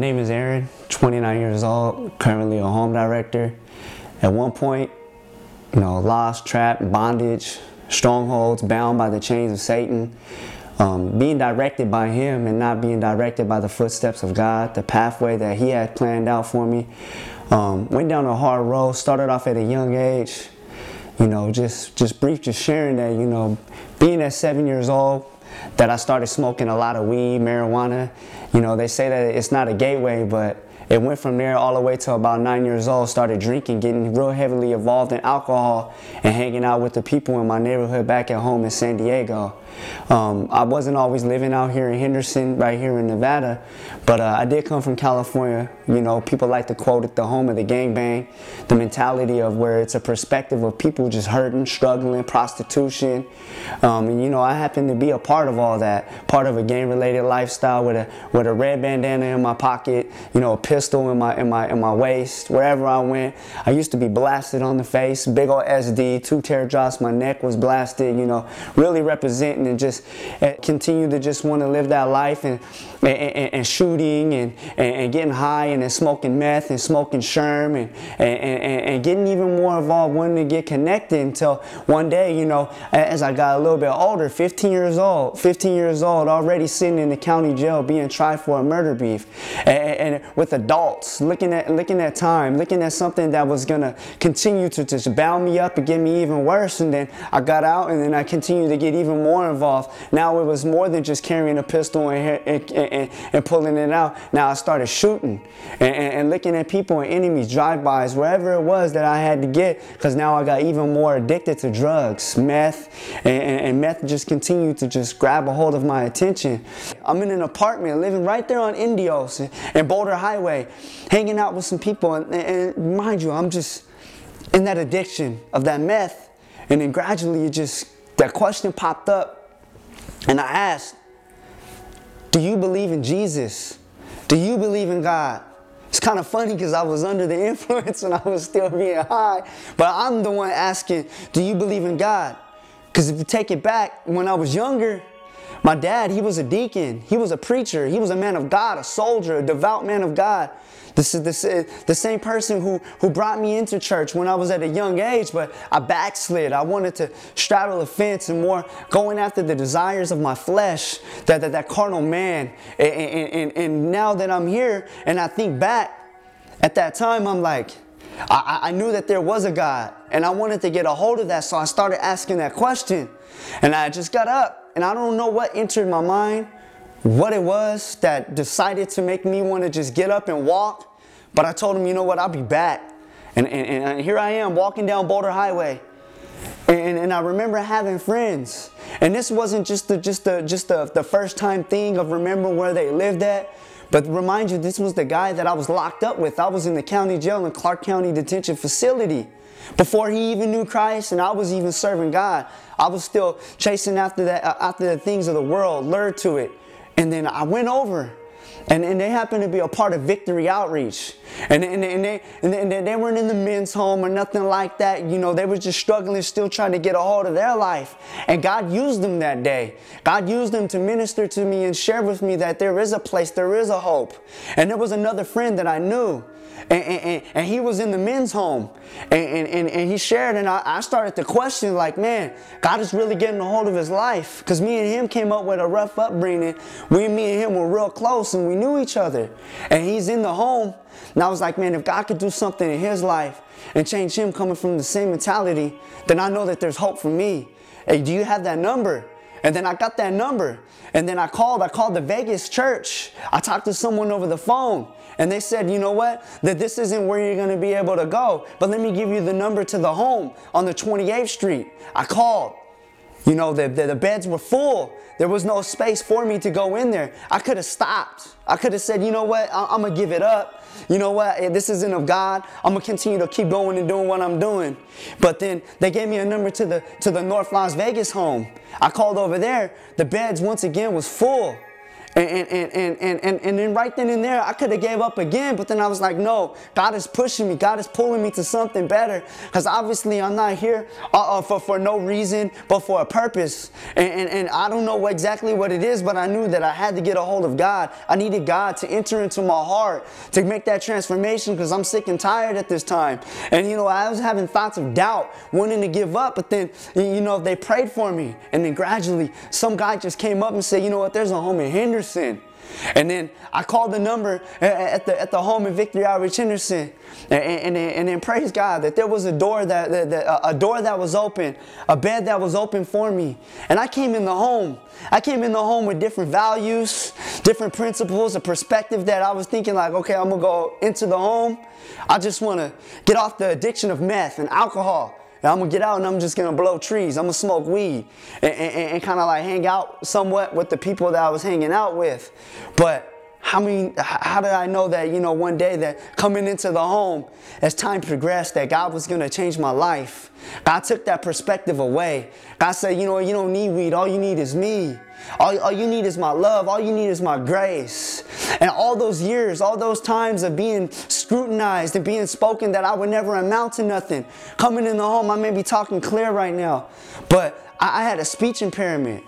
name is Aaron, 29 years old, currently a home director. At one point, lost, trapped, bondage, strongholds, bound by the chains of Satan. Being directed by him and not being directed by the footsteps of God, the pathway that he had planned out for me. Went down a hard road, started off at a young age. Just sharing that, being at 7 years old, that I started smoking a lot of weed, marijuana. They say that it's not a gateway, but it went from there all the way to about 9 years old, started drinking, getting real heavily involved in alcohol and hanging out with the people in my neighborhood back at home in San Diego. I wasn't always living out here in Henderson, right here in Nevada, but I did come from California. People like to quote it the home of the gangbang, the mentality of where it's a perspective of people just hurting, struggling, prostitution. I happen to be a part of all that, part of a gang-related lifestyle with a red bandana in my pocket, a pistol in my waist. Wherever I went, I used to be blasted on the face, big old SD, 2 teardrops, my neck was blasted, really representing and just continue to just want to live that life and shooting and getting high and then smoking meth and smoking sherm and getting even more involved, wanting to get connected until one day, as I got a little bit older, 15 years old, already sitting in the county jail being tried for a murder beef and with adults, looking at time, looking at something that was going to continue to just bound me up and get me even worse. And then I got out and then I continued to get even more involved. Now it was more than just carrying a pistol and pulling it out. Now I started shooting and looking at people and enemies, drive-bys, wherever it was that I had to get, because now I got even more addicted to drugs, meth, and meth just continued to just grab a hold of my attention. I'm in an apartment living right there on Indios and Boulder Highway, hanging out with some people, and mind you, I'm just in that addiction of that meth, and then gradually that question popped up. And I asked, do you believe in Jesus? Do you believe in God? It's kind of funny because I was under the influence and I was still being high. But I'm the one asking, do you believe in God? Because if you take it back, when I was younger, my dad, he was a deacon. He was a preacher. He was a man of God, a soldier, a devout man of God. This is the same person who brought me into church when I was at a young age, but I backslid. I wanted to straddle the fence and more going after the desires of my flesh, that carnal man. And now that I'm here and I think back, at that time I'm like, I knew that there was a God and I wanted to get a hold of that, so I started asking that question. And I just got up and I don't know what entered my mind, what it was that decided to make me want to just get up and walk. But I told him, you know what, I'll be back. And here I am walking down Boulder Highway. And I remember having friends. And this wasn't just the first time thing of remembering where they lived at. But remind you, this was the guy that I was locked up with. I was in the county jail in Clark County Detention Facility before he even knew Christ, and I was even serving God. I was still chasing after the things of the world, lured to it. And then I went over, and they happened to be a part of Victory Outreach. And they weren't in the men's home or nothing like that. They were just struggling, still trying to get a hold of their life. And God used them that day. God used them to minister to me and share with me that there is a place, there is a hope. And there was another friend that I knew. And he was in the men's home, and he shared, and I started to question, like, man, God is really getting a hold of his life, because me and him came up with a rough upbringing. Me and him were real close, and we knew each other, and he's in the home. And I was like, man, if God could do something in his life and change him coming from the same mentality, then I know that there's hope for me. Hey, do you have that number? And then I got that number, and then I called the Vegas church. I talked to someone over the phone, and they said, you know what, that this isn't where you're going to be able to go, but let me give you the number to the home on the 28th Street. I called. The beds were full. There was no space for me to go in there. I could have stopped. I could have said, you know what, I'm going to give it up. You know what, this isn't of God. I'm going to continue to keep going and doing what I'm doing. But then they gave me a number to the North Las Vegas home. I called over there. The beds, once again, was full. And then right then and there, I could have gave up again, but then I was like, no, God is pushing me. God is pulling me to something better. Because obviously I'm not here for no reason, but for a purpose. And I don't know exactly what it is, but I knew that I had to get a hold of God. I needed God to enter into my heart, to make that transformation, because I'm sick and tired at this time. And, you know, I was having thoughts of doubt, wanting to give up, but then, you know, they prayed for me. And then gradually, some guy just came up and said, you know what, there's a home in Henderson. And then I called the number at the home in Victory Outreach Henderson, and then praise God that there was a door that was open, a bed that was open for me. And I came in the home. I came in the home with different values, different principles, a perspective that I was thinking like, okay, I'm gonna go into the home. I just want to get off the addiction of meth and alcohol. And I'm going to get out and I'm just going to blow trees. I'm going to smoke weed and kind of like hang out somewhat with the people that I was hanging out with. But how did I know that, you know, one day that coming into the home, as time progressed, that God was going to change my life? God took that perspective away. God said, you know, you don't need weed. All you need is me. All you need is my love. All you need is my grace. And all those years, all those times of being scrutinized and being spoken that I would never amount to nothing. Coming in the home, I may be talking clear right now, but I had a speech impairment.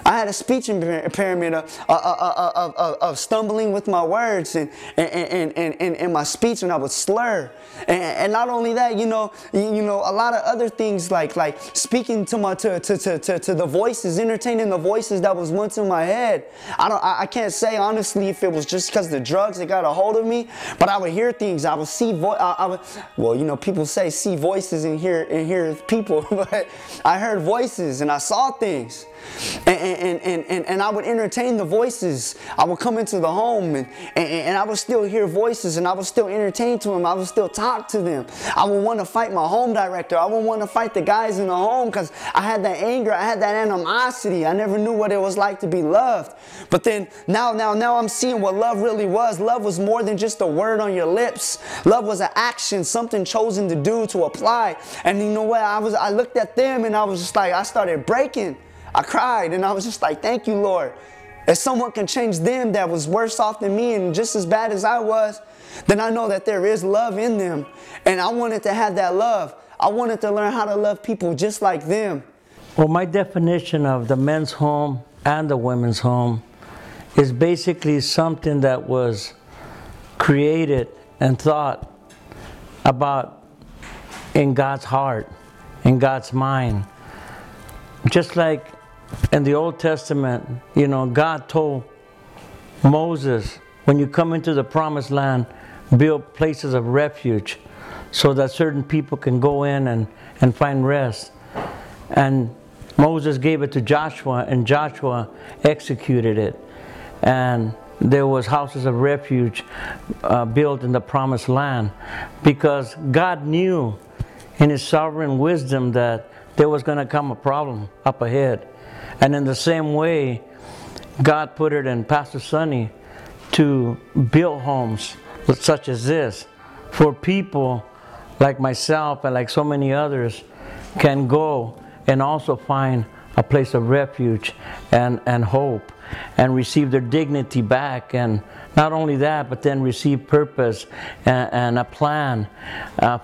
I had a speech impairment of stumbling with my words and my speech, and I would slur. And not only that, you know, a lot of other things like speaking to the voices, entertaining the voices that was once in my head. I can't say honestly if it was just because the drugs that got a hold of me, but I would hear things. I would see well, you know, people say see voices and hear people, but I heard voices and I saw things. And I would entertain the voices. I would come into the home and I would still hear voices, and I would still entertain to them. I would still talk to them. I would want to fight my home director. I would want to fight the guys in the home because I had that anger. I had that animosity. I never knew what it was like to be loved. But then now I'm seeing what love really was. Love was more than just a word on your lips. Love was an action, something chosen to do, to apply. And you know what? I looked at them and I was just like, I started breaking. I cried and I was just like, thank you, Lord. If someone can change them that was worse off than me and just as bad as I was, then I know that there is love in them. And I wanted to have that love. I wanted to learn how to love people just like them. Well, my definition of the men's home and the women's home is basically something that was created and thought about in God's heart, in God's mind. Just like in the Old Testament, you know, God told Moses, when you come into the promised land, build places of refuge so that certain people can go in and find rest. And Moses gave it to Joshua, and Joshua executed it. And there was houses of refuge built in the promised land, because God knew in His sovereign wisdom that there was going to come a problem up ahead. And in the same way, God put it in Pastor Sonny to build homes such as this, for people like myself and like so many others can go and also find a place of refuge and hope, and receive their dignity back. And not only that, but then receive purpose and a plan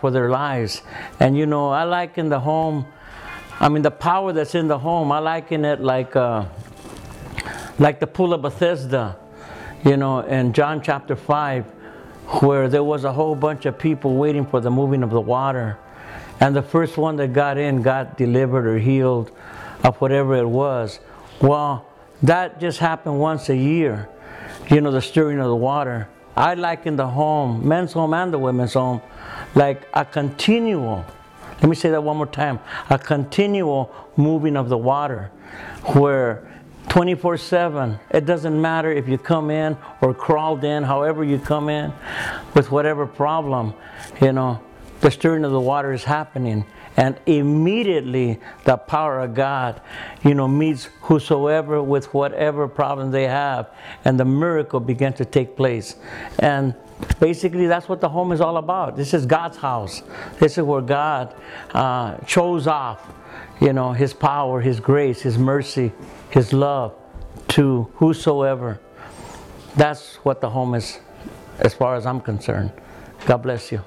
for their lives. And you know, I liken the home, I mean, the power that's in the home, I liken it like the pool of Bethesda, you know, in John chapter 5, where there was a whole bunch of people waiting for the moving of the water. And the first one that got in got delivered or healed of whatever it was. Well, that just happened once a year, you know, the stirring of the water. I liken the home, men's home and the women's home, like a continual, let me say that one more time, a continual moving of the water, where 24/7, it doesn't matter if you come in or crawled in, however you come in, with whatever problem, you know, the stirring of the water is happening. And immediately the power of God, you know, meets whosoever with whatever problem they have, and the miracle begins to take place. And basically that's what the home is all about. This is God's house. This is where God shows off, you know, His power, His grace, His mercy, His love to whosoever That's what the home is, as far as I'm concerned. God bless you.